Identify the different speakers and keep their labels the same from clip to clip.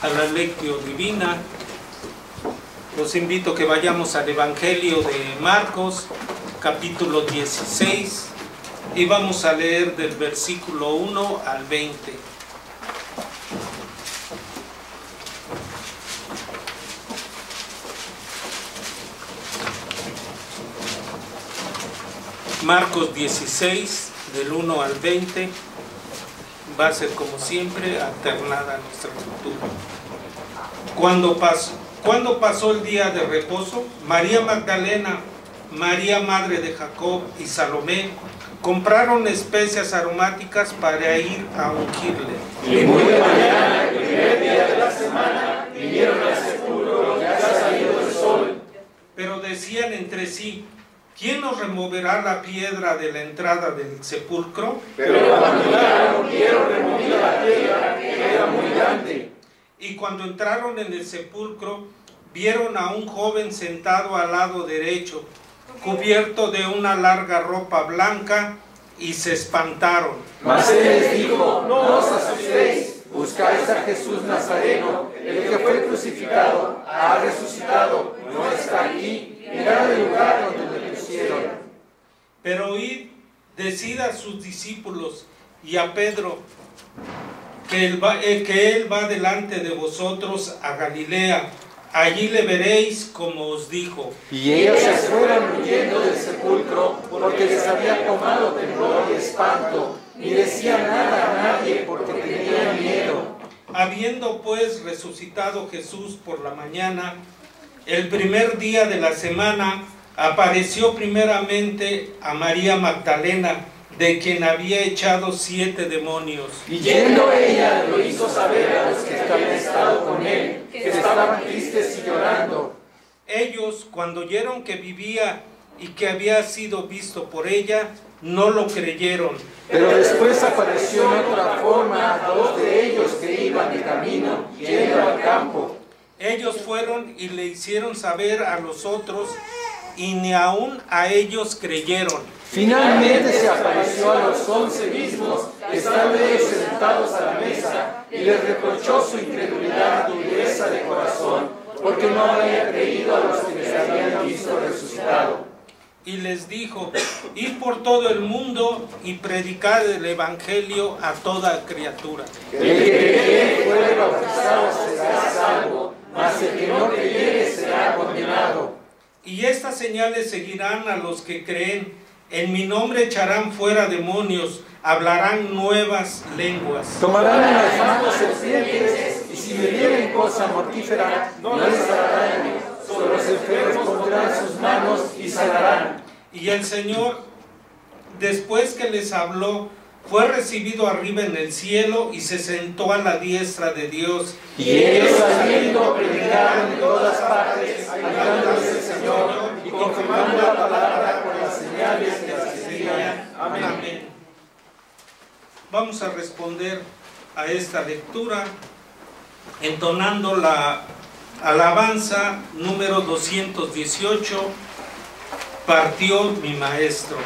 Speaker 1: a la lectio divina. Los invito a que vayamos al Evangelio de Marcos, capítulo 16, y vamos a leer del versículo 1 al 20. Marcos 16, del 1 al 20, va a ser como siempre alternada nuestra lectura. Cuando pasó el día de reposo, María Magdalena, María madre de Jacob y Salomé compraron especias aromáticas para ir a ungirle.
Speaker 2: Y muy de mañana, el primer día de la semana, vinieron al sepulcro, ya ha salido el sol.
Speaker 1: Pero decían entre sí: ¿quién nos removerá la piedra de la entrada del sepulcro?
Speaker 2: Pero cuando llegaron, vieron removida la piedra, que era muy grande.
Speaker 1: Y cuando entraron en el sepulcro, vieron a un joven sentado al lado derecho, cubierto de una larga ropa blanca, y se espantaron.
Speaker 2: Mas él les dijo: no os asustéis, buscáis a Jesús Nazareno, el que fue crucificado, ha resucitado, no está aquí, mirad el lugar donde le pusieron.
Speaker 1: Pero id, decid a sus discípulos y a Pedro que él va delante de vosotros a Galilea. Allí le veréis como os dijo.
Speaker 2: Y ellos se fueron huyendo del sepulcro, porque les había tomado temblor y espanto, ni decían nada a nadie, porque tenían miedo.
Speaker 1: Habiendo pues resucitado Jesús por la mañana, el primer día de la semana, apareció primeramente a María Magdalena, de quien había echado 7 demonios.
Speaker 2: Y yendo ella, lo hizo saber a los que habían estado con él, que estaban tristes y llorando.
Speaker 1: Ellos, cuando oyeron que vivía y que había sido visto por ella, no lo creyeron.
Speaker 2: Pero después apareció en otra forma a 2 de ellos que iban de camino, yendo al campo.
Speaker 1: Ellos fueron y le hicieron saber a los otros, y ni aun a ellos creyeron.
Speaker 2: Finalmente se apareció a los 11 mismos, estando ellos sentados a la mesa, y les reprochó su incredulidad y dureza de corazón, porque no había creído a los que les habían visto resucitado.
Speaker 1: Y les dijo: id por todo el mundo y predicad el evangelio a toda criatura.
Speaker 2: El que creyere y fuere bautizado será salvo, mas el que no creyere será condenado.
Speaker 1: Y estas señales seguirán a los que creen: en mi nombre echarán fuera demonios, hablarán nuevas lenguas.
Speaker 2: Tomarán en las manos serpientes, y si bebieren cosa mortífera, no les dará daño. Sobre los enfermos pondrán sus manos y sanarán.
Speaker 1: Y el Señor, después que les habló, fue recibido arriba en el cielo y se sentó a la diestra de Dios.
Speaker 2: Y ellos saliendo predicaron en todas partes, ayudándoles el Señor y confirmando la palabra con las señales que las seguían. Amén.
Speaker 1: Amén. Vamos a responder a esta lectura entonando la alabanza número 218, Partió mi Maestro.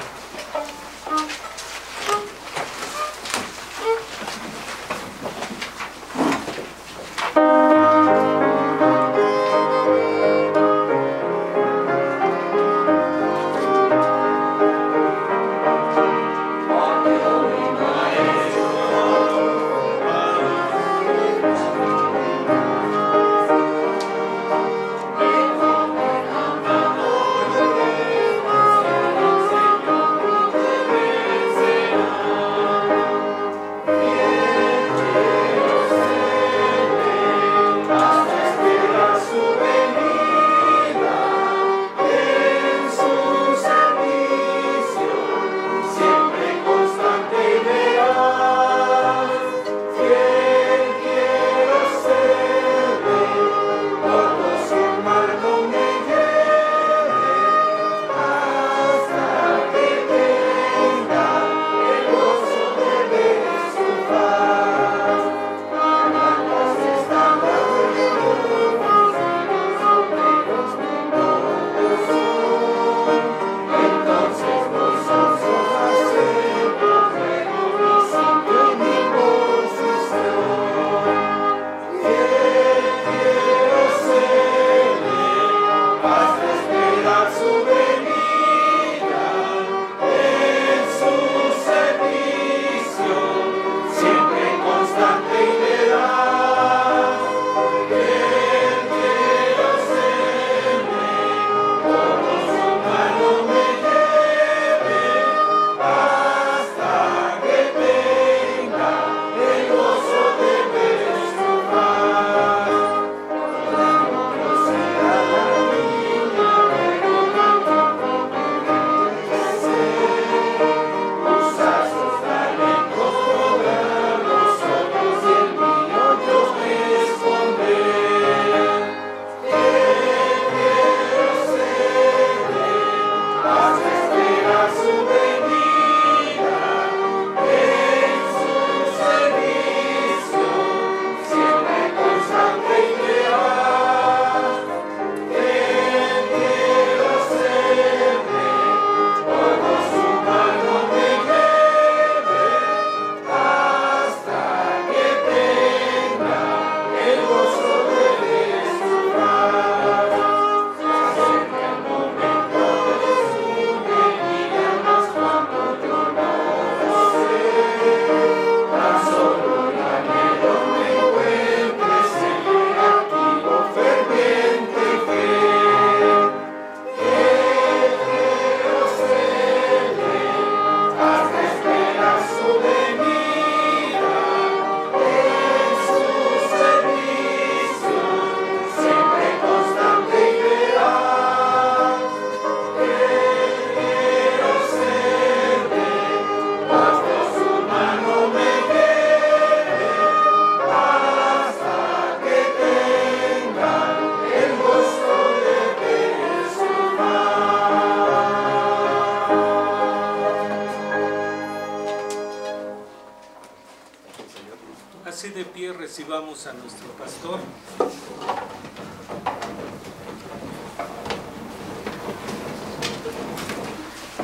Speaker 1: invitamos a nuestro pastor.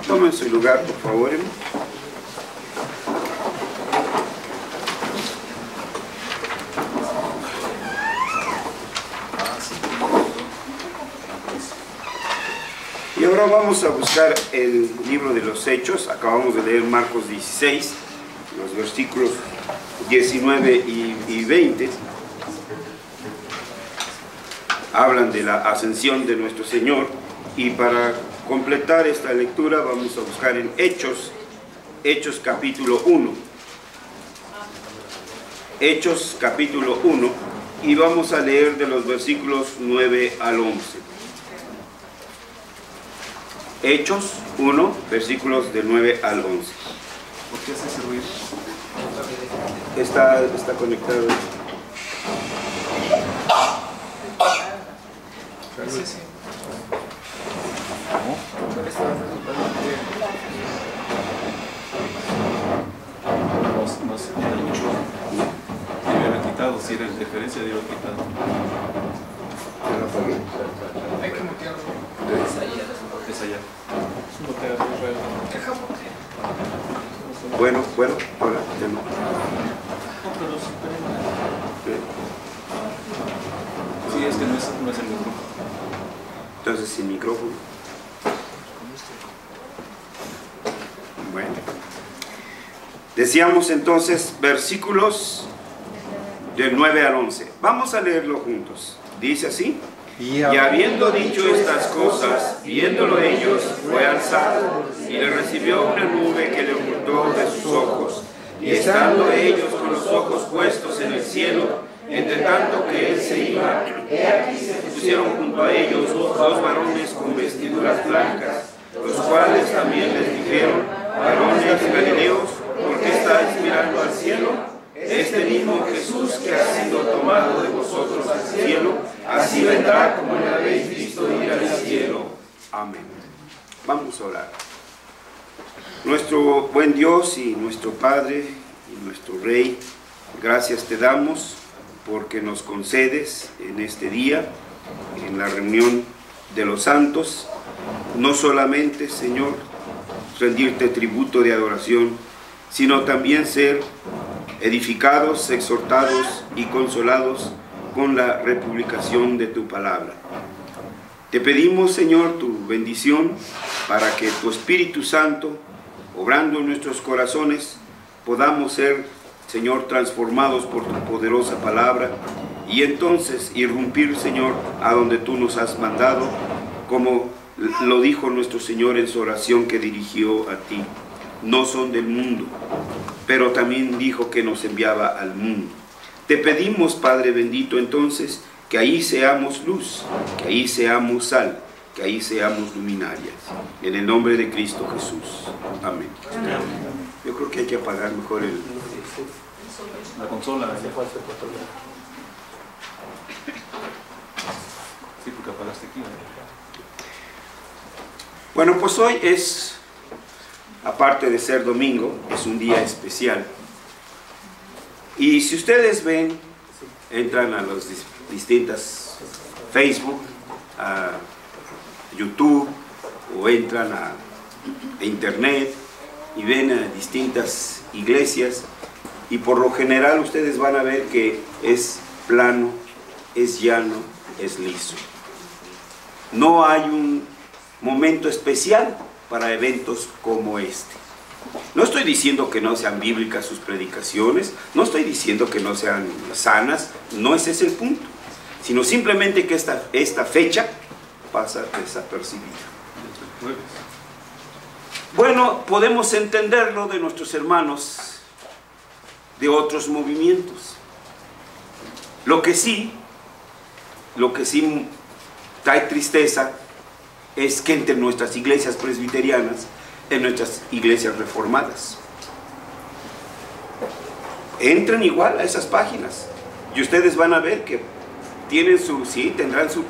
Speaker 3: Tomen su lugar, por favor. Y ahora vamos a buscar el libro de los Hechos. Acabamos de leer Marcos 16, los versículos 19 y 20. Hablan de la ascensión de nuestro Señor, y para completar esta lectura vamos a buscar en Hechos capítulo 1. Hechos capítulo 1, y vamos a leer de los versículos 9 al 11. Hechos 1, versículos de 9 al 11.
Speaker 4: ¿Por qué hace ese ruido?
Speaker 3: Está conectado.
Speaker 4: Sí, sí. No se tiene mucho. Si hubieran quitado, si era referencia, de haber quitado.
Speaker 5: Hay que mutearlo.
Speaker 4: Es allá.
Speaker 3: Bueno, ahora ya no.
Speaker 4: Sí, es que no es el micrófono.
Speaker 3: Entonces sin micrófono. Bueno. Decíamos entonces versículos del 9 al 11. Vamos a leerlo juntos. Dice así: y habiendo dicho estas cosas, viéndolo ellos, fue alzado, y le recibió una nube que le ocultó de sus ojos. Y estando ellos con los ojos puestos en el cielo, entre tanto que él se iba, he aquí se pusieron junto a ellos dos varones con vestiduras blancas, los cuales también les dijeron: varones galileos, ¿por qué estáis mirando al cielo? Este mismo Jesús que ha sido tomado de vosotros al cielo, así vendrá como le habéis visto ir al cielo. Amén. Vamos a orar. Nuestro buen Dios y nuestro Padre y nuestro Rey, gracias te damos porque nos concedes en este día, en la reunión de los santos, no solamente, Señor, rendirte tributo de adoración, sino también ser edificados, exhortados y consolados con la republicación de tu palabra. Te pedimos, Señor, tu bendición para que tu Espíritu Santo, obrando en nuestros corazones, podamos ser, Señor, transformados por tu poderosa palabra y entonces irrumpir, Señor, a donde tú nos has mandado, como lo dijo nuestro Señor en su oración que dirigió a ti. No son del mundo, pero también dijo que nos enviaba al mundo. Te pedimos, Padre bendito, entonces, que ahí seamos luz, que ahí seamos sal, que ahí seamos luminarias. En el nombre de Cristo Jesús. Amén. Yo creo que hay que apagar mejor
Speaker 4: la consola. Sí, porque apagaste aquí.
Speaker 3: Bueno, pues hoy es, aparte de ser domingo, es un día especial. Y si ustedes ven, entran a las distintas Facebook, a YouTube, o entran a Internet y ven a distintas iglesias, y por lo general ustedes van a ver que es plano, es llano, es liso. No hay un momento especial para eventos como este. No estoy diciendo que no sean bíblicas sus predicaciones, no estoy diciendo que no sean sanas, no ese es el punto, sino simplemente que esta fecha pasa desapercibida. Bueno, podemos entenderlo de nuestros hermanos de otros movimientos. Lo que sí trae tristeza es que entre nuestras iglesias presbiterianas, en nuestras iglesias reformadas, entren igual a esas páginas y ustedes van a ver que tienen tendrán sus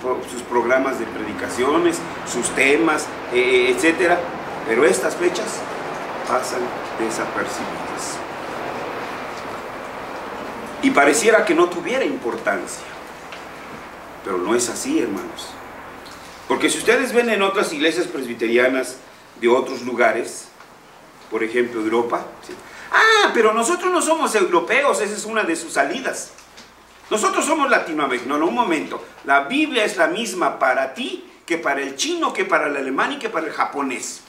Speaker 3: programas de predicaciones, sus temas, etcétera, pero estas fechas pasan desapercibidas. y pareciera que no tuviera importancia. Pero no es así, hermanos. Porque si ustedes ven en otras iglesias presbiterianas de otros lugares, por ejemplo Europa, ¿sí? Pero nosotros no somos europeos, esa es una de sus salidas. Nosotros somos latinoamericanos. No, un momento. La Biblia es la misma para ti que para el chino, que para el alemán y que para el japonés.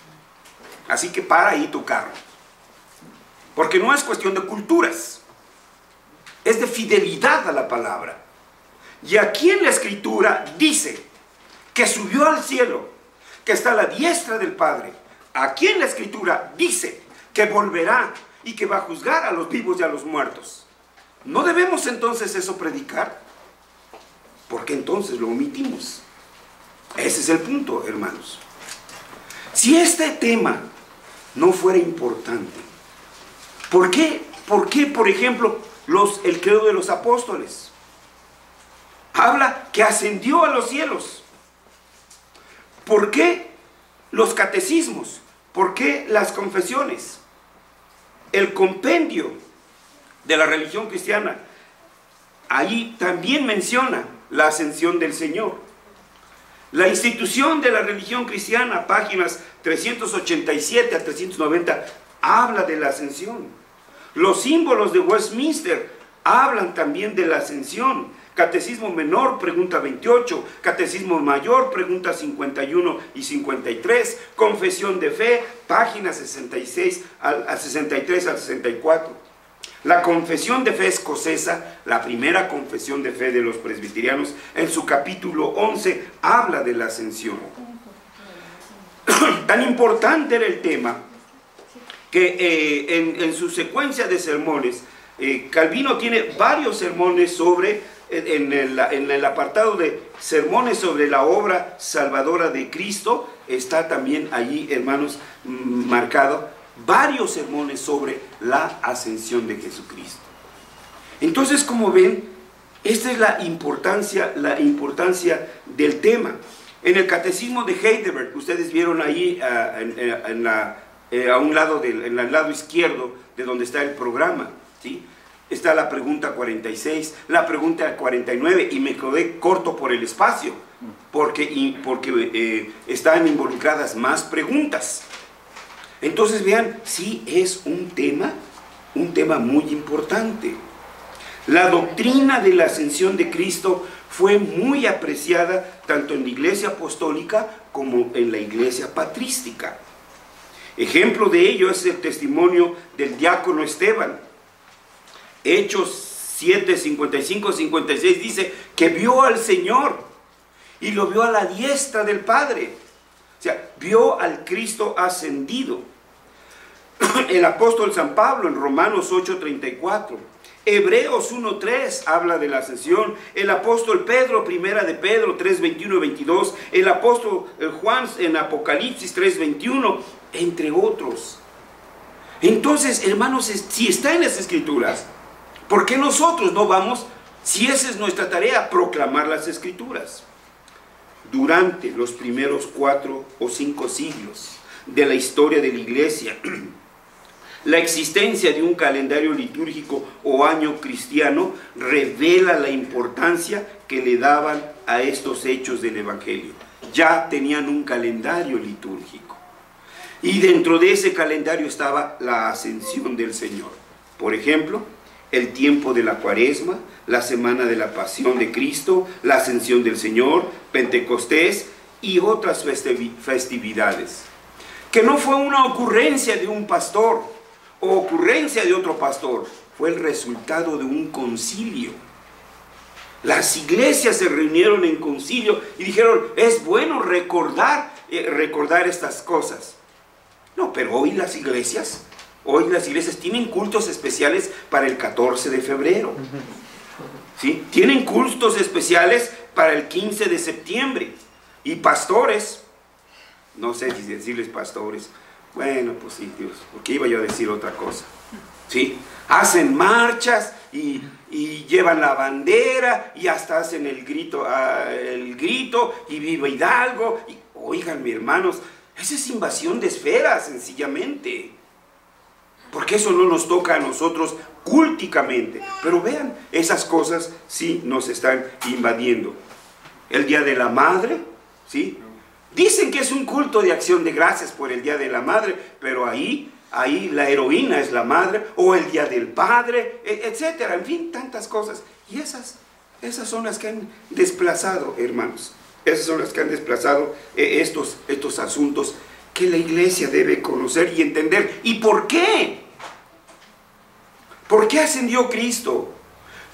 Speaker 3: Así que para ahí tu carro. Porque no es cuestión de culturas. Es de fidelidad a la palabra. Y aquí en la Escritura dice que subió al cielo, que está a la diestra del Padre. Aquí en la Escritura dice que volverá y que va a juzgar a los vivos y a los muertos. ¿No debemos entonces eso predicar? Porque entonces lo omitimos. Ese es el punto, hermanos. Si este tema no fuera importante, ¿por qué, por ejemplo, el credo de los apóstoles habla que ascendió a los cielos? ¿Por qué los catecismos? ¿Por qué las confesiones? El compendio de la religión cristiana, ahí también menciona la ascensión del Señor. La institución de la religión cristiana, páginas 387 a 390, habla de la ascensión. Los símbolos de Westminster hablan también de la ascensión. Catecismo menor, pregunta 28, Catecismo mayor, pregunta 51 y 53, Confesión de fe, páginas 63 al 64. La Confesión de fe escocesa, la primera confesión de fe de los presbiterianos, en su capítulo 11, habla de la ascensión. Tan importante era el tema que en su secuencia de sermones, Calvino tiene varios sermones sobre, en el apartado de sermones sobre la obra salvadora de Cristo, está también allí, hermanos, marcado varios sermones sobre la ascensión de Jesucristo. Entonces, como ven, esta es la importancia del tema. En el Catecismo de Heidelberg, ustedes vieron ahí a un lado en el lado izquierdo de donde está el programa, ¿sí? Está la pregunta 46, la pregunta 49, y me quedé corto por el espacio, porque están involucradas más preguntas. Entonces vean, sí es un tema muy importante. La doctrina de la ascensión de Cristo fue muy apreciada tanto en la iglesia apostólica como en la iglesia patrística. Ejemplo de ello es el testimonio del diácono Esteban. Hechos 7, 55, 56 dice que vio al Señor y lo vio a la diestra del Padre. O sea, vio al Cristo ascendido. El apóstol San Pablo en Romanos 8:34. Hebreos 1:3 habla de la ascensión. El apóstol Pedro, primera de Pedro 3:21 y 22. El apóstol Juan en Apocalipsis 3:21, entre otros. Entonces, hermanos, si está en las Escrituras, ¿por qué nosotros no vamos, si esa es nuestra tarea, proclamar las Escrituras? Durante los primeros 4 o 5 siglos de la historia de la iglesia, la existencia de un calendario litúrgico o año cristiano revela la importancia que le daban a estos hechos del Evangelio. Ya tenían un calendario litúrgico. Y dentro de ese calendario estaba la ascensión del Señor. Por ejemplo, el tiempo de la Cuaresma, la semana de la Pasión de Cristo, la ascensión del Señor, Pentecostés y otras festividades. Que no fue una ocurrencia de un pastor o ocurrencia de otro pastor, fue el resultado de un concilio. Las iglesias se reunieron en concilio y dijeron, es bueno recordar estas cosas. No, pero hoy las iglesias tienen cultos especiales para el 14 de febrero. ¿Sí? Tienen cultos especiales para el 15 de septiembre. Y pastores, no sé si decirles pastores, bueno, pues sí, Dios, porque iba yo a decir otra cosa. ¿Sí? Hacen marchas y llevan la bandera y hasta hacen el grito y viva Hidalgo. Y, oigan, hermanos, esa es invasión de esferas, sencillamente. Porque eso no nos toca a nosotros cúlticamente. Pero vean, esas cosas sí nos están invadiendo. El Día de la Madre, ¿sí? Dicen que es un culto de acción de gracias por el Día de la Madre, pero ahí la heroína es la madre, o el Día del Padre, etcétera. En fin, tantas cosas. Y esas son las que han desplazado, hermanos. Esas son las que han desplazado estos asuntos que la iglesia debe conocer y entender. ¿Y por qué? ¿Por qué ascendió Cristo?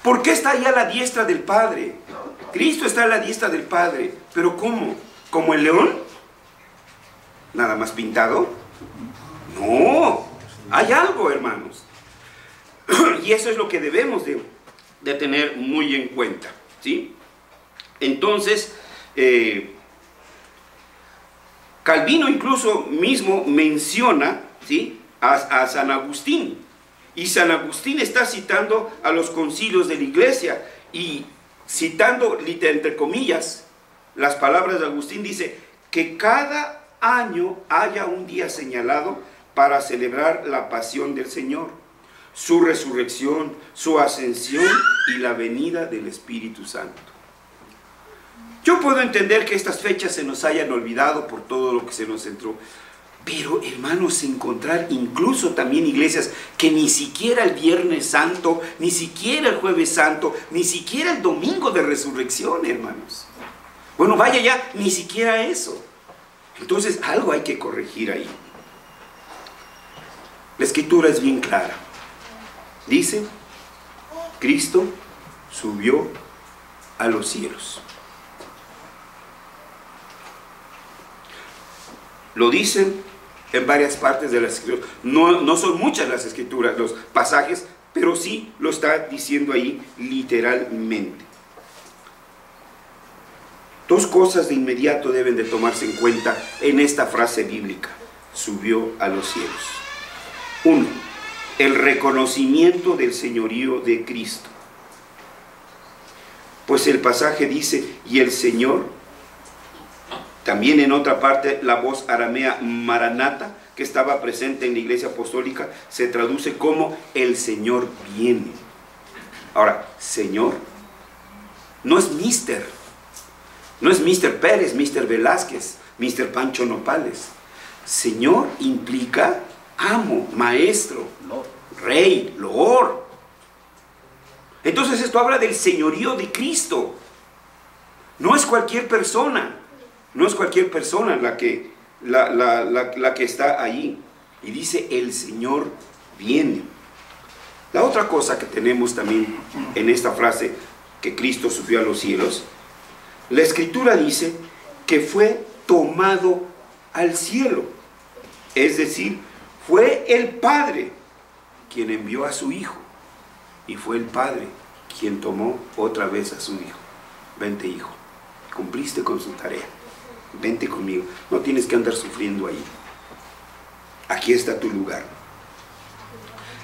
Speaker 3: ¿Por qué está allá a la diestra del Padre? Cristo está a la diestra del Padre. ¿Pero cómo? ¿Como el león? ¿Nada más pintado? No. Hay algo, hermanos. Y eso es lo que debemos de tener muy en cuenta, ¿sí? Entonces, Calvino incluso mismo menciona, ¿sí?, a San Agustín. Y San Agustín está citando a los concilios de la iglesia y citando, entre comillas, las palabras de Agustín, dice que cada año haya un día señalado para celebrar la pasión del Señor, su resurrección, su ascensión y la venida del Espíritu Santo. Yo puedo entender que estas fechas se nos hayan olvidado por todo lo que se nos entró, pero hermanos, encontrar incluso también iglesias que ni siquiera el Viernes Santo, ni siquiera el Jueves Santo, ni siquiera el Domingo de Resurrección, hermanos. Bueno, vaya ya, ni siquiera eso. Entonces algo hay que corregir ahí. La Escritura es bien clara. Dice, Cristo subió a los cielos. Lo dicen en varias partes de las Escrituras. No son muchas las Escrituras, los pasajes, pero sí lo está diciendo ahí literalmente. Dos cosas de inmediato deben de tomarse en cuenta en esta frase bíblica. Subió a los cielos. Uno, el reconocimiento del señorío de Cristo. Pues el pasaje dice, y el Señor, también en otra parte la voz aramea Maranata, que estaba presente en la iglesia apostólica, se traduce como el Señor viene. Ahora, Señor no es Mister, no es Mr. Pérez, Mr. Velázquez, Mr. Pancho Nopales. Señor implica amo, maestro, rey, Lord. Entonces esto habla del señorío de Cristo. No es cualquier persona. No es cualquier persona la que está ahí. Y dice, el Señor viene. La otra cosa que tenemos también en esta frase, que Cristo subió a los cielos, la Escritura dice que fue tomado al cielo. Es decir, fue el Padre quien envió a su Hijo. Y fue el Padre quien tomó otra vez a su Hijo. Vente, hijo, cumpliste con su tarea. Vente conmigo, no tienes que andar sufriendo ahí. Aquí está tu lugar.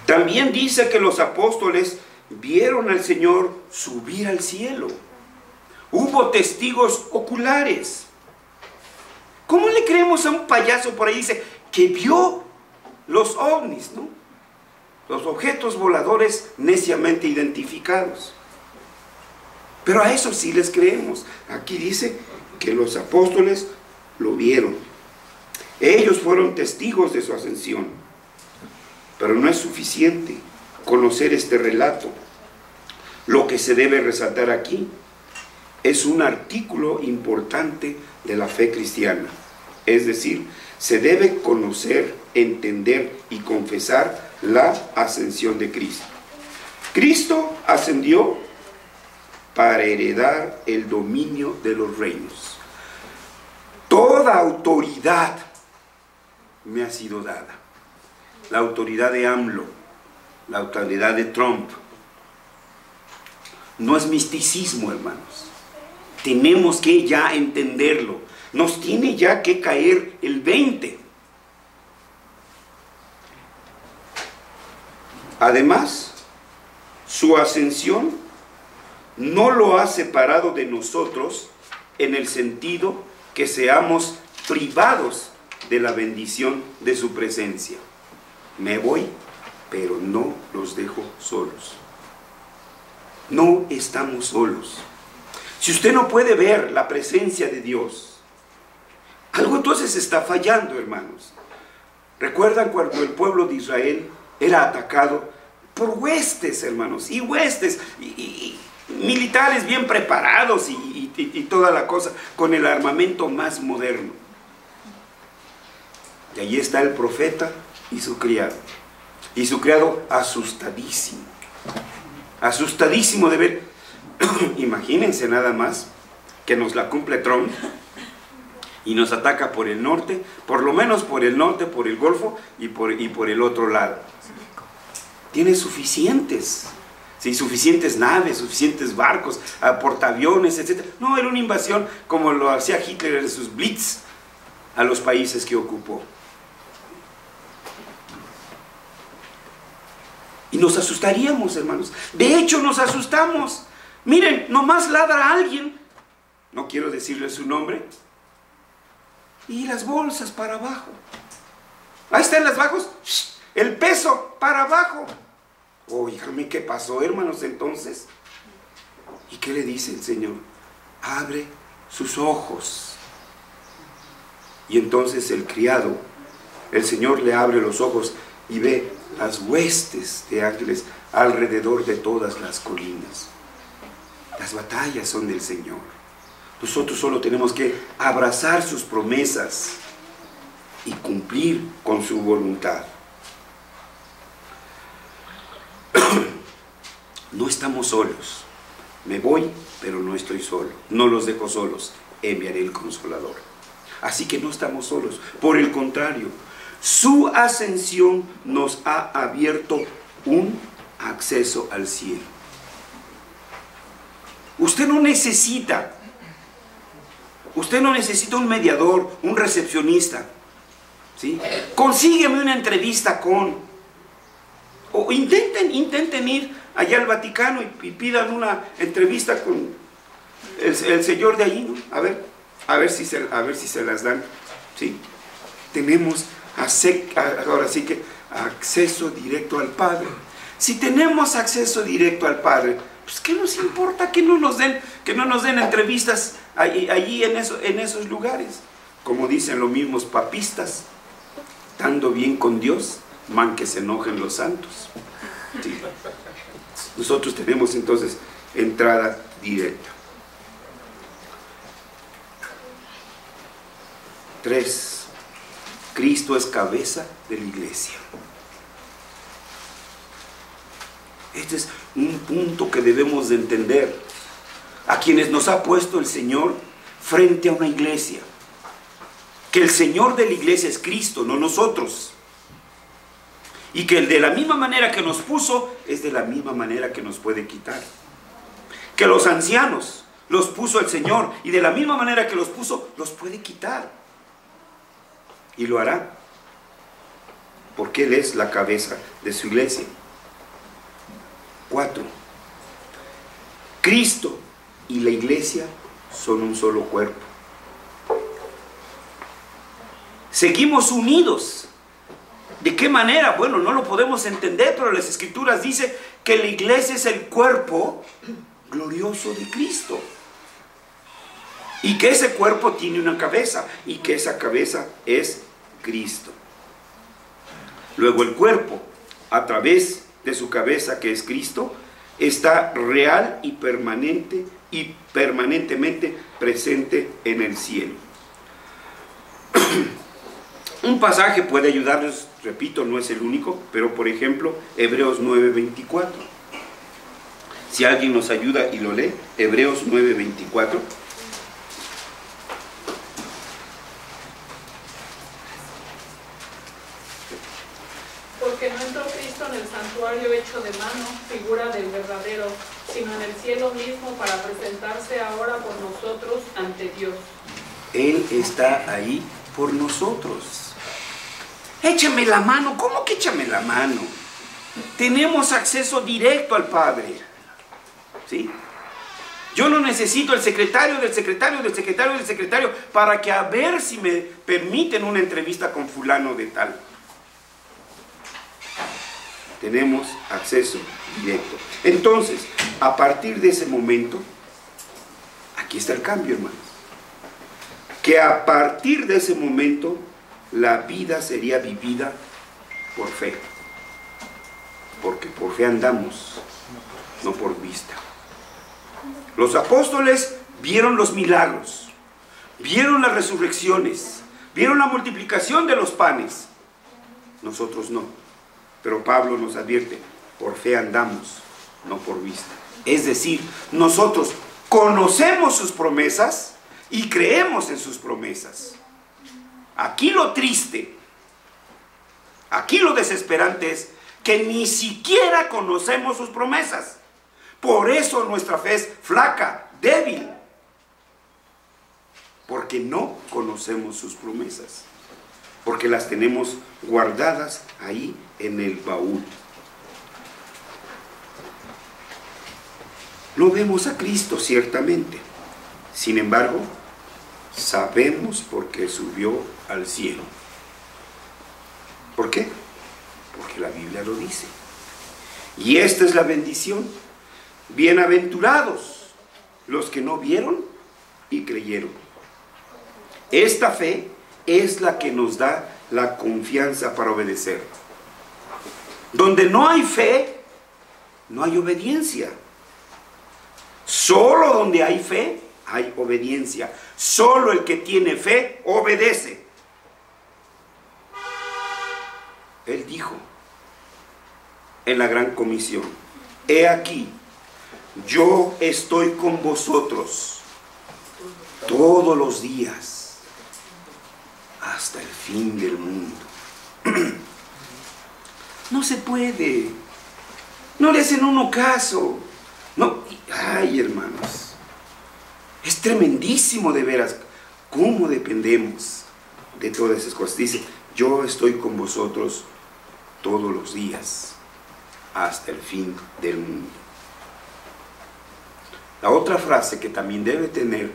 Speaker 3: También dice que los apóstoles vieron al Señor subir al cielo. Hubo testigos oculares. ¿Cómo le creemos a un payaso por ahí? Dice que vio los ovnis, ¿no? Los objetos voladores neciamente identificados. Pero a eso sí les creemos. Aquí dice que los apóstoles lo vieron. Ellos fueron testigos de su ascensión. Pero no es suficiente conocer este relato. Lo que se debe resaltar aquí es un artículo importante de la fe cristiana. Es decir, se debe conocer, entender y confesar la ascensión de Cristo. Cristo ascendió para heredar el dominio de los reinos. Toda autoridad me ha sido dada. La autoridad de AMLO, la autoridad de Trump. No es misticismo, hermanos. Tenemos que ya entenderlo. Nos tiene ya que caer el 20. Además, su ascensión no lo ha separado de nosotros en el sentido que seamos privados de la bendición de su presencia. Me voy, pero no los dejo solos. No estamos solos. Si usted no puede ver la presencia de Dios, algo entonces está fallando, hermanos. ¿Recuerdan cuando el pueblo de Israel era atacado por huestes, hermanos? Y huestes, y militares bien preparados y toda la cosa, con el armamento más moderno. Y allí está el profeta y su criado. Y su criado asustadísimo. Asustadísimo de ver. Imagínense nada más que nos la cumple Trump y nos ataca por el norte, por lo menos por el norte, por el Golfo y por el otro lado. Tiene suficientes, sí, suficientes naves, suficientes barcos, portaaviones, etc. No era una invasión como lo hacía Hitler en sus blitz a los países que ocupó. Y nos asustaríamos, hermanos. De hecho, nos asustamos. Miren, nomás ladra a alguien, no quiero decirle su nombre, y las bolsas para abajo. Ahí están las bajos, el peso para abajo. Oígame, ¿qué pasó, hermanos, entonces? ¿Y qué le dice el Señor? Abre sus ojos. Y entonces el criado, el Señor le abre los ojos y ve las huestes de ángeles alrededor de todas las colinas. Las batallas son del Señor. Nosotros solo tenemos que abrazar sus promesas y cumplir con su voluntad. No estamos solos. Me voy, pero no estoy solo. No los dejo solos. Enviaré el Consolador. Así que no estamos solos. Por el contrario, su ascensión nos ha abierto un acceso al cielo. Usted no necesita un mediador, un recepcionista, ¿sí? Consígueme una entrevista o intenten ir allá al Vaticano y pidan una entrevista con el señor de allí, ¿no? A ver si se las dan, ¿sí? Tenemos ahora sí que acceso directo al Padre. Si tenemos acceso directo al Padre, pues ¿qué nos importa que no nos den entrevistas allí en esos lugares? Como dicen los mismos papistas, estando bien con Dios, man que se enojen los santos. Sí. Nosotros tenemos entonces entrada directa. 3. Cristo es cabeza de la iglesia. Este es un punto que debemos de entender. A quienes nos ha puesto el Señor frente a una iglesia. Que el Señor de la iglesia es Cristo, no nosotros. Y que de la misma manera que nos puso, es de la misma manera que nos puede quitar. Que los ancianos los puso el Señor, y de la misma manera que los puso, los puede quitar. Y lo hará. Porque Él es la cabeza de su iglesia. 4. Cristo y la iglesia son un solo cuerpo. Seguimos unidos. ¿De qué manera? Bueno, no lo podemos entender, pero las Escrituras dicen que la iglesia es el cuerpo glorioso de Cristo. Y que ese cuerpo tiene una cabeza, y que esa cabeza es Cristo. Luego el cuerpo, a través de su cabeza, que es Cristo, está real y permanentemente presente en el cielo. Un pasaje puede ayudarnos, repito, no es el único, pero por ejemplo, Hebreos 9:24. Si alguien nos ayuda y lo lee, Hebreos 9:24.
Speaker 6: Porque no entró Cristo en el santuario hecho de mano, figura del verdadero, sino en el cielo mismo para presentarse ahora por nosotros ante Dios.
Speaker 3: Él está ahí por nosotros. Échame la mano. ¿Cómo que échame la mano? Tenemos acceso directo al Padre. ¿Sí? Yo no necesito el secretario del secretario del secretario del secretario para que a ver si me permiten una entrevista con fulano de tal. tenemos acceso directo. Entonces, a partir de ese momento, aquí está el cambio, hermanos. Que a partir de ese momento, la vida sería vivida por fe. Porque por fe andamos, no por vista. Los apóstoles vieron los milagros, vieron las resurrecciones, vieron la multiplicación de los panes. Nosotros no. Pero Pablo nos advierte, por fe andamos, no por vista. Es decir, nosotros conocemos sus promesas y creemos en sus promesas. Aquí lo triste, aquí lo desesperante es que ni siquiera conocemos sus promesas. Por eso nuestra fe es flaca, débil. Porque no conocemos sus promesas. Porque las tenemos guardadas ahí en el baúl. No vemos a Cristo, ciertamente. Sin embargo, sabemos por qué subió al cielo. ¿Por qué? Porque la Biblia lo dice. Y esta es la bendición. Bienaventurados los que no vieron y creyeron. Esta fe es la que nos da la confianza para obedecer. Donde no hay fe, no hay obediencia. Solo donde hay fe, hay obediencia. Solo el que tiene fe, obedece. Él dijo en la gran comisión, he aquí, yo estoy con vosotros todos los días hasta el fin del mundo. No se puede. No le hacen uno caso. No. Ay, hermanos. Es tremendísimo de veras cómo dependemos de todas esas cosas. Dice, yo estoy con vosotros todos los días hasta el fin del mundo. La otra frase que también debe tener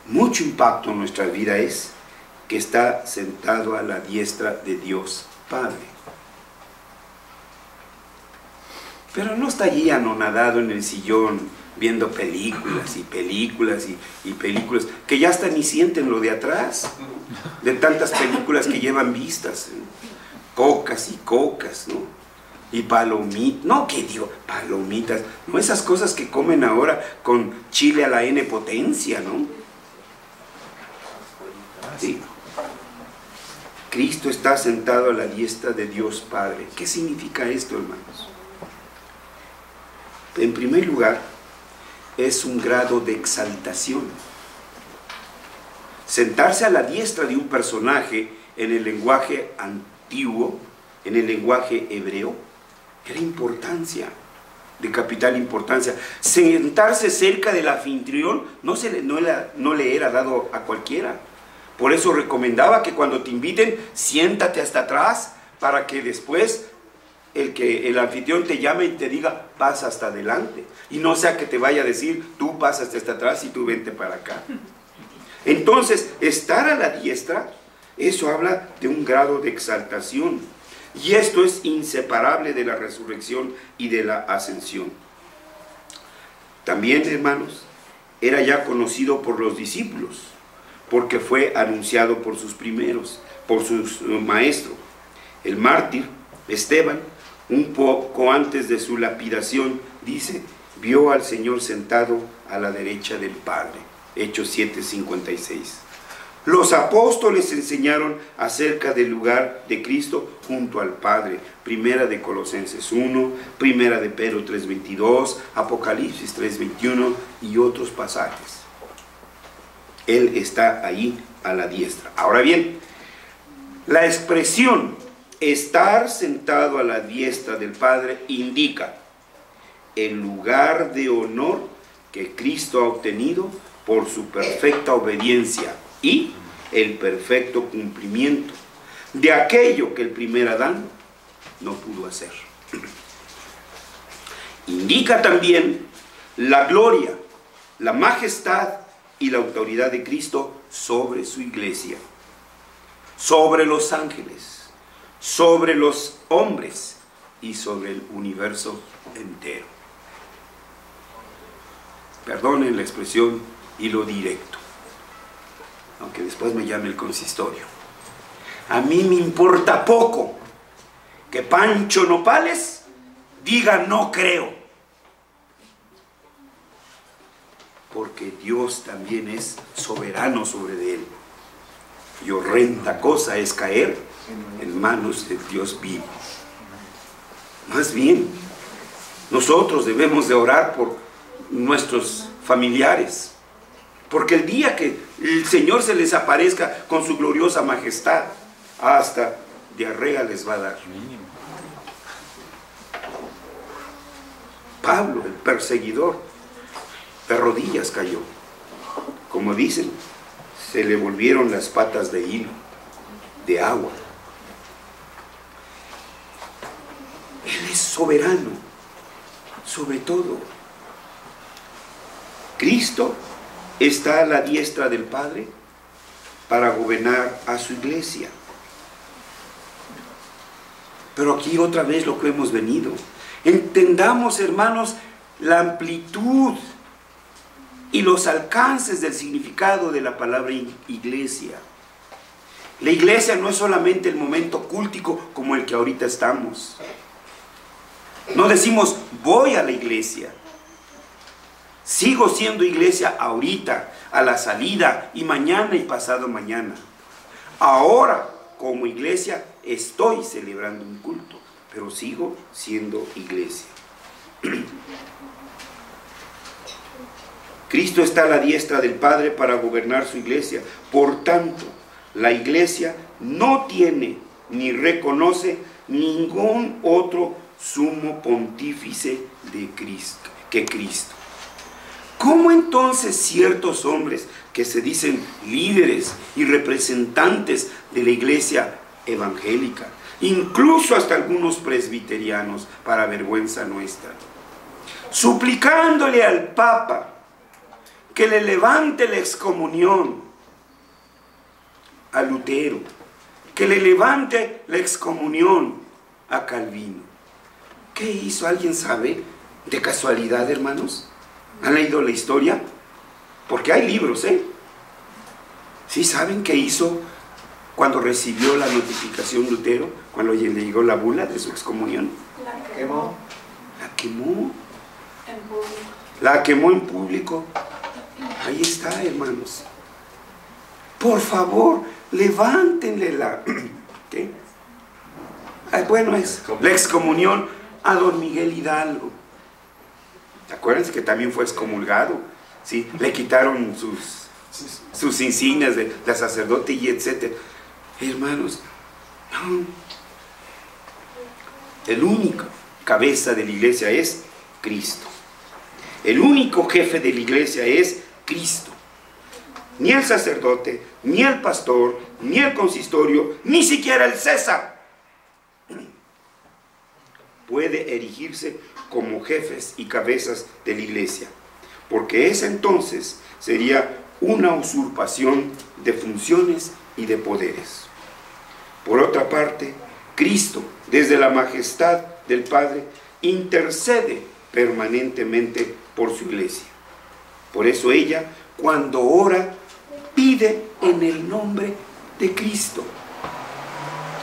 Speaker 3: mucho impacto en nuestra vida es que está sentado a la diestra de Dios Padre. Pero no está allí anonadado en el sillón viendo películas y películas y películas, que ya hasta ni sienten lo de atrás, de tantas películas que llevan vistas, cocas y cocas, ¿no? Y palomitas, no, ¿qué digo? Palomitas, no, esas cosas que comen ahora con chile a la N potencia, ¿no? Sí. Cristo está sentado a la diestra de Dios Padre. ¿Qué significa esto, hermanos? En primer lugar, es un grado de exaltación. Sentarse a la diestra de un personaje en el lenguaje antiguo, en el lenguaje hebreo, era importancia, de capital importancia. Sentarse cerca del anfitrión no le era dado a cualquiera. Por eso recomendaba que cuando te inviten, siéntate hasta atrás, para que después el anfitrión te llame y te diga, pasa hasta adelante. Y no sea que te vaya a decir, tú pasas hasta atrás y tú vente para acá. Entonces, estar a la diestra, eso habla de un grado de exaltación. Y esto es inseparable de la resurrección y de la ascensión. También, hermanos, era ya conocido por los discípulos, porque fue anunciado por sus primeros, por sus maestros. El mártir, Esteban, un poco antes de su lapidación, dice, vio al Señor sentado a la derecha del Padre. Hechos 7:56. Los apóstoles enseñaron acerca del lugar de Cristo junto al Padre. Primera de Colosenses 1, Primera de Pedro 3:22, Apocalipsis 3:21 y otros pasajes. Él está ahí a la diestra. Ahora bien, la expresión estar sentado a la diestra del Padre indica el lugar de honor que Cristo ha obtenido por su perfecta obediencia y el perfecto cumplimiento de aquello que el primer Adán no pudo hacer. Indica también la gloria, la majestad y la autoridad de Cristo sobre su iglesia, sobre los ángeles, sobre los hombres y sobre el universo entero. Perdonen la expresión y lo directo, aunque después me llame el consistorio. A mí me importa poco que Pancho Nopales diga no creo, porque Dios también es soberano sobre él. Y horrenda cosa es caer en manos de Dios vivo. Más bien, nosotros debemos de orar por nuestros familiares, porque el día que el Señor se les aparezca con su gloriosa majestad, hasta diarrea les va a dar. Pablo, el perseguidor, de rodillas cayó. Como dicen, se le volvieron las patas de hilo, de agua. Él es soberano sobre todo. Cristo está a la diestra del Padre para gobernar a su iglesia. Pero aquí otra vez lo que hemos venido. Entendamos, hermanos, la amplitud y los alcances del significado de la palabra iglesia. La iglesia no es solamente el momento cúltico como el que ahorita estamos. No decimos voy a la iglesia. Sigo siendo iglesia ahorita, a la salida, y mañana y pasado mañana. Ahora, como iglesia, estoy celebrando un culto, pero sigo siendo iglesia. Cristo está a la diestra del Padre para gobernar su iglesia. Por tanto, la iglesia no tiene ni reconoce ningún otro sumo pontífice de Cristo, que Cristo. ¿Cómo entonces ciertos hombres que se dicen líderes y representantes de la iglesia evangélica, incluso hasta algunos presbiterianos, para vergüenza nuestra, suplicándole al Papa que le levante la excomunión a Lutero, que le levante la excomunión a Calvino? ¿Qué hizo? ¿Alguien sabe? ¿De casualidad, hermanos? ¿Han leído la historia? Porque hay libros, ¿eh? ¿Sí saben qué hizo cuando recibió la notificación Lutero? Cuando le llegó la bula de su excomunión.
Speaker 2: La quemó.
Speaker 3: La quemó.
Speaker 6: En público.
Speaker 3: La quemó en público. Ahí está, hermanos. Por favor, levántenle la... ¿Qué? Bueno, es la excomunión a don Miguel Hidalgo. Acuérdense que también fue excomulgado, ¿sí? Le quitaron sus insignias de sacerdote y etcétera. Hermanos, no. El único cabeza de la iglesia es Cristo. El único jefe de la iglesia es Cristo. Ni el sacerdote, ni el pastor, ni el consistorio, ni siquiera el César puede erigirse como jefes y cabezas de la iglesia, porque esa entonces sería una usurpación de funciones y de poderes. Por otra parte, Cristo, desde la majestad del Padre, intercede permanentemente por su iglesia. Por eso ella, cuando ora, pide en el nombre de Cristo.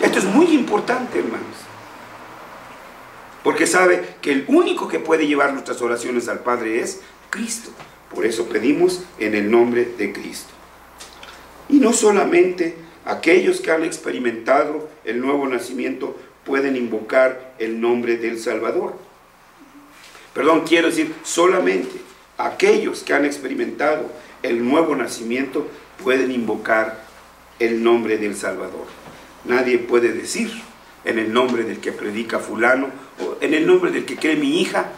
Speaker 3: Esto es muy importante, hermanos, porque sabe que el único que puede llevar nuestras oraciones al Padre es Cristo. Por eso pedimos en el nombre de Cristo. Y no solamente aquellos que han experimentado el nuevo nacimiento pueden invocar el nombre del Salvador. Perdón, quiero decir, solamente aquellos que han experimentado el nuevo nacimiento pueden invocar el nombre del Salvador. Nadie puede decir en el nombre del que predica fulano, o en el nombre del que cree mi hija,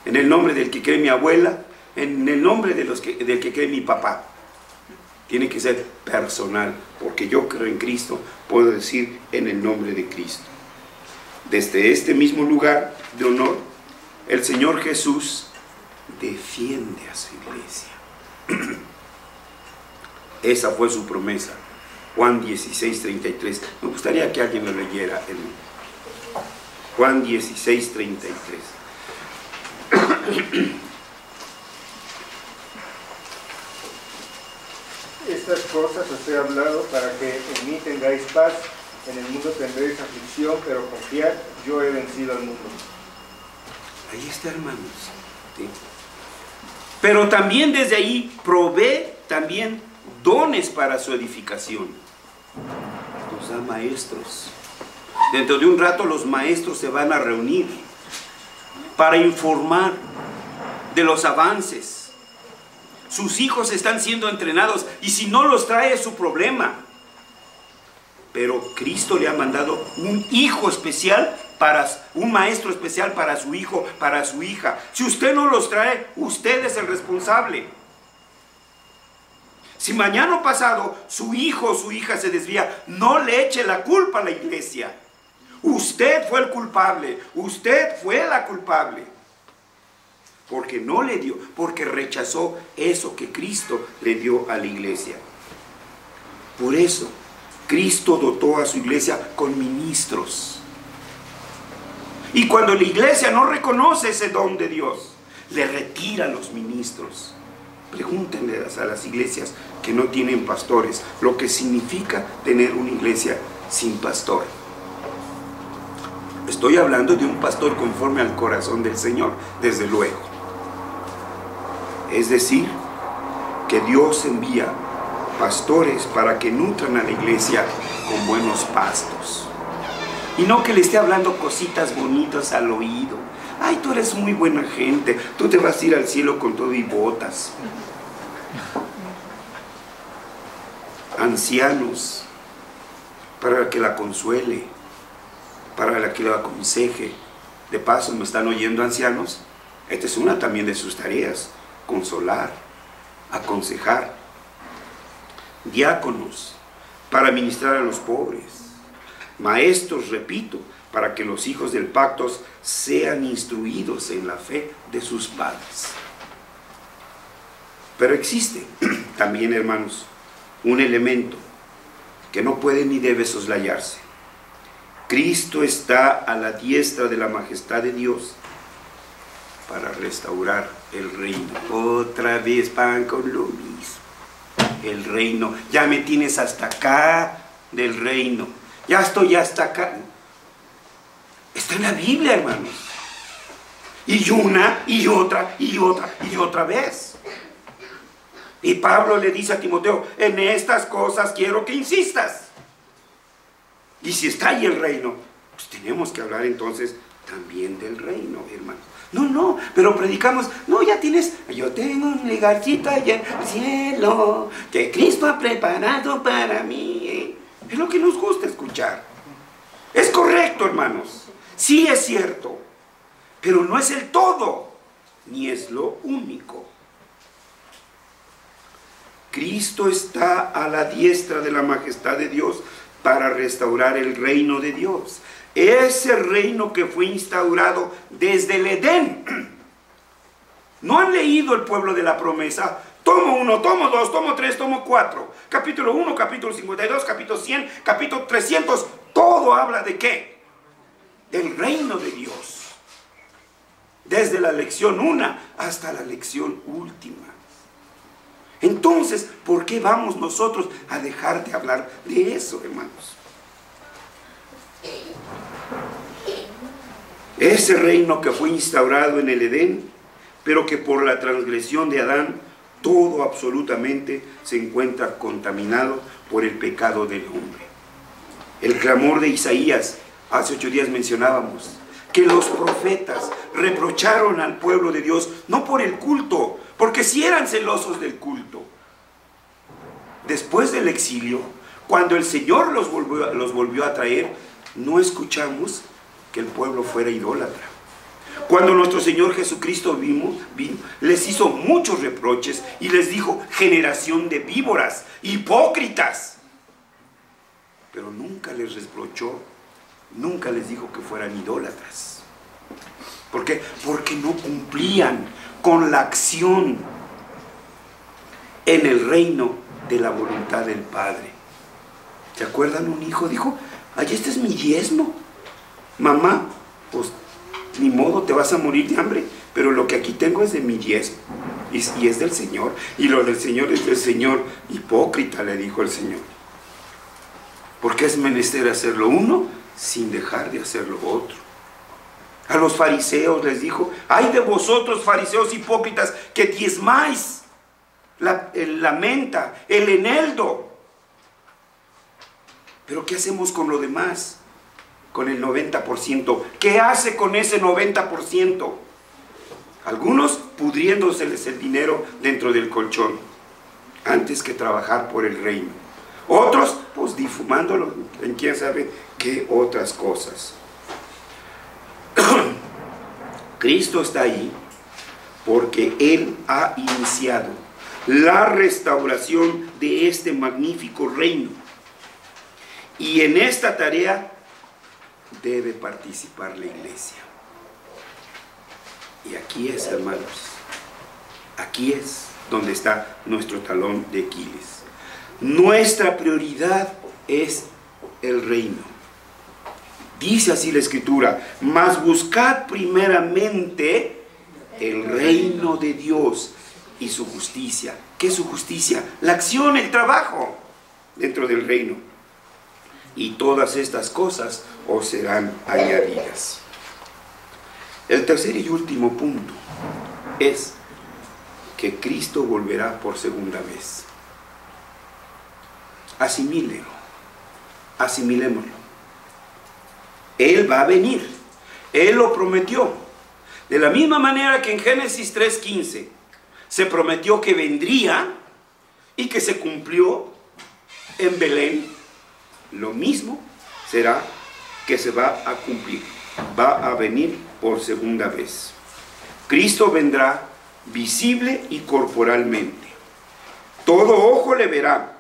Speaker 3: en el nombre del que cree mi abuela, en el nombre del que cree mi papá. Tiene que ser personal, porque yo creo en Cristo, puedo decir en el nombre de Cristo. Desde este mismo lugar de honor, el Señor Jesús defiende a su iglesia. Esa fue su promesa. Juan 16, 33. Me gustaría que alguien lo leyera. Juan 16, 33.
Speaker 7: Estas cosas os he hablado para que en mí tengáis paz. En el mundo tendréis aflicción, pero confiad, yo he vencido al mundo.
Speaker 3: Ahí está, hermanos. ¿Sí? Pero también desde ahí provee también dones para su edificación. Nos da maestros. Dentro de un rato los maestros se van a reunir para informar de los avances. Sus hijos están siendo entrenados y si no los trae es su problema. Pero Cristo le ha mandado un hijo especial, un maestro especial para su hijo, para su hija. Si usted no los trae, usted es el responsable. Si mañana o pasado su hijo o su hija se desvía, no le eche la culpa a la iglesia. Usted fue el culpable, usted fue la culpable. Porque no le dio, porque rechazó eso que Cristo le dio a la iglesia. Por eso, Cristo dotó a su iglesia con ministros. Y cuando la iglesia no reconoce ese don de Dios, le retira a los ministros. Pregúntenle a las iglesias que no tienen pastores lo que significa tener una iglesia sin pastor. Estoy hablando de un pastor conforme al corazón del Señor, desde luego. Es decir, que Dios envía pastores para que nutran a la iglesia con buenos pastos. Y no que le esté hablando cositas bonitas al oído. Ay, tú eres muy buena gente, tú te vas a ir al cielo con todo y botas. Ancianos, para que la consuele, para que la aconseje. De paso, ¿me están oyendo, ancianos? Esta es una también de sus tareas: consolar, aconsejar. Diáconos, para ministrar a los pobres. Maestros, repito, para que los hijos del pacto sean instruidos en la fe de sus padres. Pero existe también, hermanos, un elemento que no puede ni debe soslayarse. Cristo está a la diestra de la majestad de Dios para restaurar el reino. Otra vez van con lo mismo. El reino, ya me tienes hasta acá del reino, ya estoy hasta acá. Está en la Biblia, hermanos. Y una, y otra, y otra, y otra vez. Y Pablo le dice a Timoteo: en estas cosas quiero que insistas. Y si está ahí el reino, pues tenemos que hablar entonces también del reino, hermanos. No, pero predicamos, no, ya tienes, yo tengo un lugarcito allá en el cielo que Cristo ha preparado para mí. Es lo que nos gusta escuchar. Es correcto, hermanos. Sí es cierto, pero no es el todo, ni es lo único. Cristo está a la diestra de la majestad de Dios para restaurar el reino de Dios. Ese reino que fue instaurado desde el Edén. ¿No han leído el pueblo de la promesa? Tomo 1, tomo 2, tomo 3, tomo 4. Capítulo 1, capítulo 52, capítulo 100, capítulo 300. Todo habla de ¿qué? Del reino de Dios. Desde la lección 1 hasta la lección última. Entonces, ¿por qué vamos nosotros a dejar de hablar de eso, hermanos? Ese reino que fue instaurado en el Edén, pero que por la transgresión de Adán, todo absolutamente se encuentra contaminado por el pecado del hombre. El clamor de Isaías, hace 8 días mencionábamos, que los profetas reprocharon al pueblo de Dios, no por el culto, porque sí eran celosos del culto. Después del exilio, cuando el Señor los volvió a traer, no escuchamos que el pueblo fuera idólatra. Cuando nuestro Señor Jesucristo vino, les hizo muchos reproches y les dijo: generación de víboras, hipócritas. Pero nunca les reprochó, nunca les dijo que fueran idólatras. ¿Por qué? Porque no cumplían con la acción en el reino de la voluntad del Padre. ¿Se acuerdan? Un hijo dijo, ay, este es mi diezmo. Mamá, pues ni modo, te vas a morir de hambre, pero lo que aquí tengo es de mi diezmo. Y es del Señor. Y lo del Señor es del Señor. Hipócrita, le dijo el Señor. Porque es menester hacer lo uno sin dejar de hacer lo otro. A los fariseos les dijo, ay de vosotros fariseos hipócritas que diezmáis la menta, el eneldo. Pero ¿qué hacemos con lo demás? Con el 90%. ¿Qué hace con ese 90%? Algunos pudriéndoseles el dinero dentro del colchón, antes que trabajar por el reino. Otros, pues difumándolo en quién sabe qué otras cosas. Cristo está ahí porque Él ha iniciado la restauración de este magnífico reino. Y en esta tarea debe participar la iglesia. Y aquí es, hermanos, aquí es donde está nuestro talón de Aquiles. Nuestra prioridad es el reino. Dice así la Escritura, mas buscad primeramente el reino de Dios y su justicia. ¿Qué es su justicia? La acción, el trabajo dentro del reino. Y todas estas cosas os serán añadidas. El tercer y último punto es que Cristo volverá por segunda vez. Asimilémoslo. Él va a venir. Él lo prometió. De la misma manera que en Génesis 3:15 se prometió que vendría y que se cumplió en Belén, lo mismo será que se va a cumplir. Va a venir por segunda vez. Cristo vendrá visible y corporalmente. Todo ojo le verá,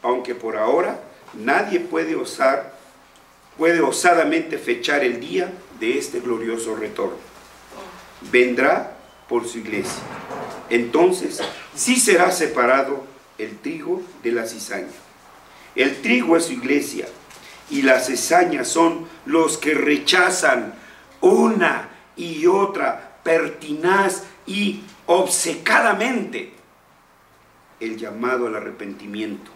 Speaker 3: aunque por ahora nadie puede osadamente fechar el día de este glorioso retorno. Vendrá por su iglesia. Entonces sí será separado el trigo de la cizaña. El trigo es su iglesia y la cizaña son los que rechazan una y otra pertinaz y obcecadamente el llamado al arrepentimiento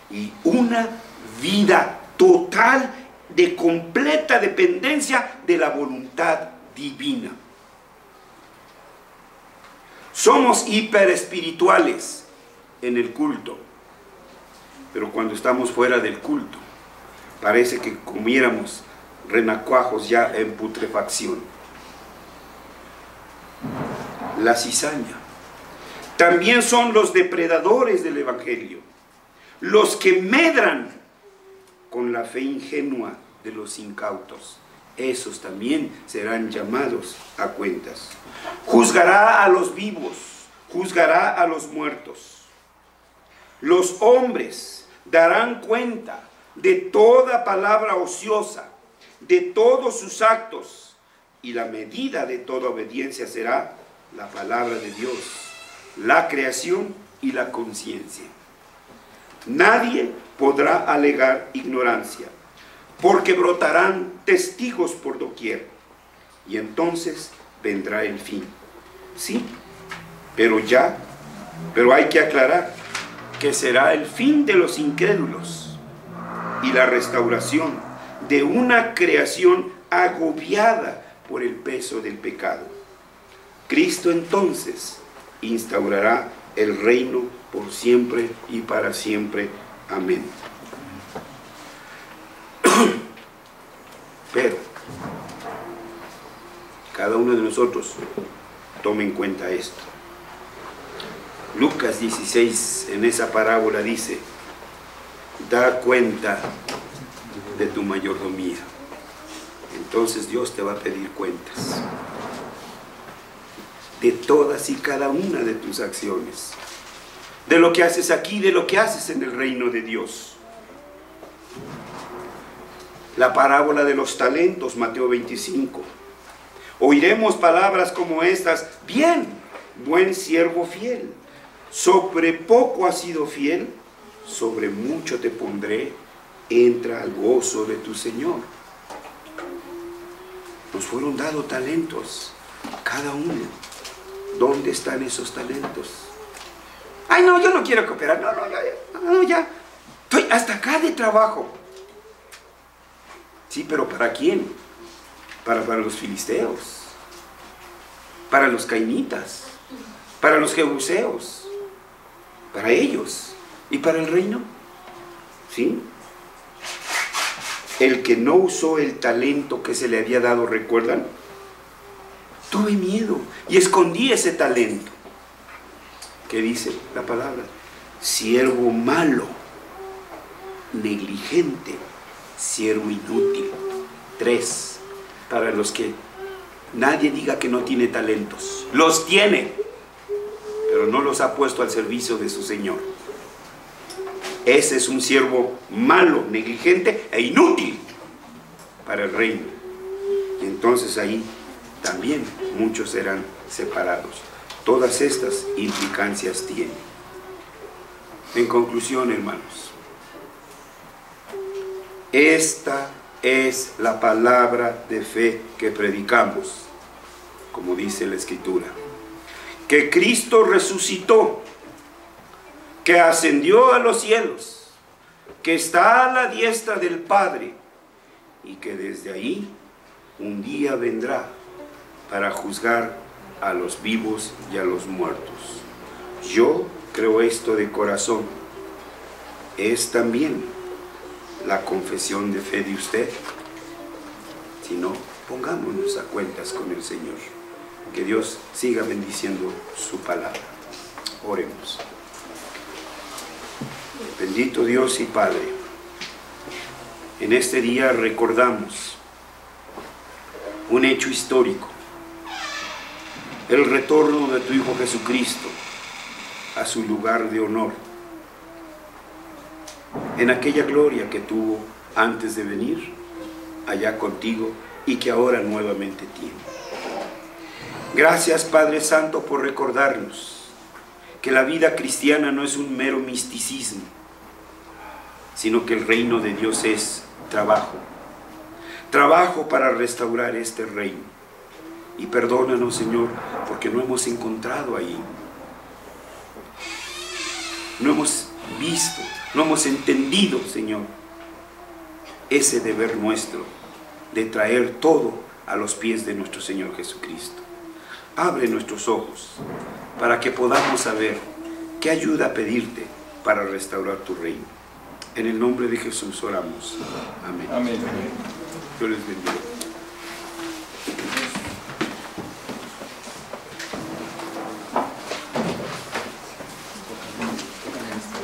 Speaker 3: y una vida total de completa dependencia de la voluntad divina. Somos hiperespirituales en el culto, pero cuando estamos fuera del culto parece que comiéramos renacuajos ya en putrefacción. La cizaña también son los depredadores del evangelio, los que medran con la fe ingenua de los incautos. Esos también serán llamados a cuentas. Juzgará a los vivos, juzgará a los muertos. Los hombres darán cuenta de toda palabra ociosa, de todos sus actos, y la medida de toda obediencia será la palabra de Dios, la creación y la conciencia. Nadie podrá alegar ignorancia, porque brotarán testigos por doquier, y entonces vendrá el fin. Sí, pero hay que aclarar que será el fin de los incrédulos y la restauración de una creación agobiada por el peso del pecado. Cristo entonces instaurará el reino por siempre y para siempre. Amén. Pero cada uno de nosotros tome en cuenta esto. Lucas 16 en esa parábola dice: da cuenta de tu mayordomía. Entonces Dios te va a pedir cuentas de todas y cada una de tus acciones, de lo que haces aquí, de lo que haces en el reino de Dios. La parábola de los talentos, Mateo 25. Oiremos palabras como estas: bien, buen siervo fiel, sobre poco has sido fiel, sobre mucho te pondré, entra al gozo de tu Señor. Nos fueron dados talentos, cada uno. ¿Dónde están esos talentos? Ay, no, yo no quiero cooperar. No, ya. Estoy hasta acá de trabajo. Sí, pero ¿para quién? Para los filisteos, para los cainitas, para los jebuseos, para ellos y para el reino. ¿Sí? El que no usó el talento que se le había dado, ¿recuerdan? Tuve miedo y escondí ese talento. ¿Qué dice la palabra? Siervo malo, negligente, siervo inútil. 3, para los que nadie diga que no tiene talentos. Los tiene, pero no los ha puesto al servicio de su Señor. Ese es un siervo malo, negligente e inútil para el reino. Y entonces ahí también muchos serán separados. Todas estas implicancias tienen. En conclusión, hermanos, esta es la palabra de fe que predicamos, como dice la Escritura, que Cristo resucitó, que ascendió a los cielos, que está a la diestra del Padre y que desde ahí un día vendrá para juzgar a los vivos y a los muertos. Yo creo esto de corazón. Es también la confesión de fe de usted. Si no, pongámonos a cuentas con el Señor. Que Dios siga bendiciendo su palabra. Oremos. Bendito Dios y Padre, en este día recordamos un hecho histórico, el retorno de tu Hijo Jesucristo a su lugar de honor, en aquella gloria que tuvo antes de venir allá contigo y que ahora nuevamente tiene. Gracias, Padre Santo, por recordarnos que la vida cristiana no es un mero misticismo, sino que el reino de Dios es trabajo. Trabajo para restaurar este reino. Y perdónanos, Señor, porque no hemos encontrado ahí. No hemos visto, no hemos entendido, Señor, ese deber nuestro de traer todo a los pies de nuestro Señor Jesucristo. Abre nuestros ojos para que podamos saber qué ayuda pedirte para restaurar tu reino. En el nombre de Jesús oramos. Amén.
Speaker 4: Amén.
Speaker 3: Dios les bendiga.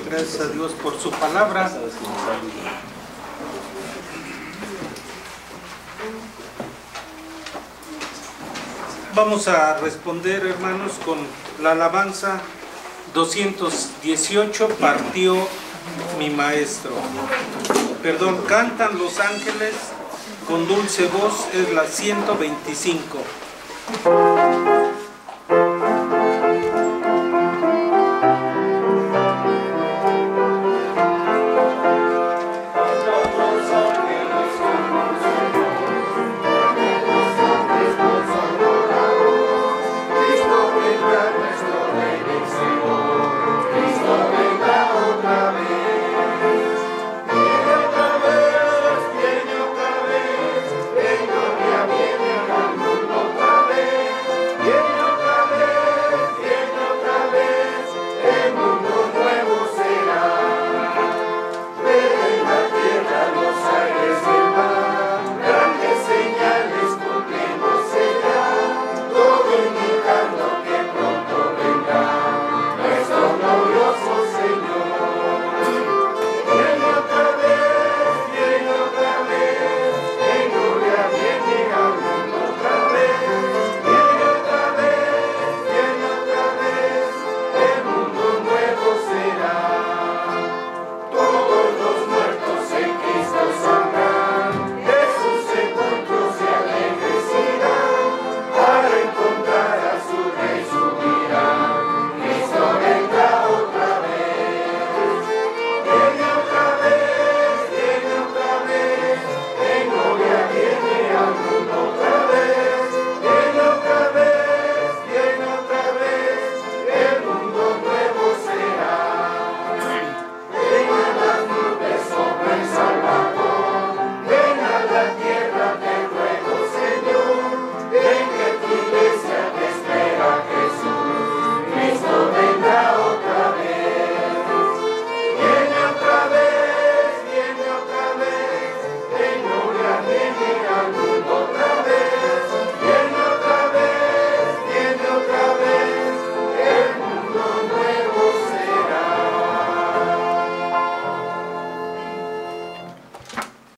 Speaker 1: Gracias a Dios por su palabra. Vamos a responder, hermanos, con la alabanza 218, partió mi maestro. Perdón, cantan los ángeles con dulce voz, es la 125.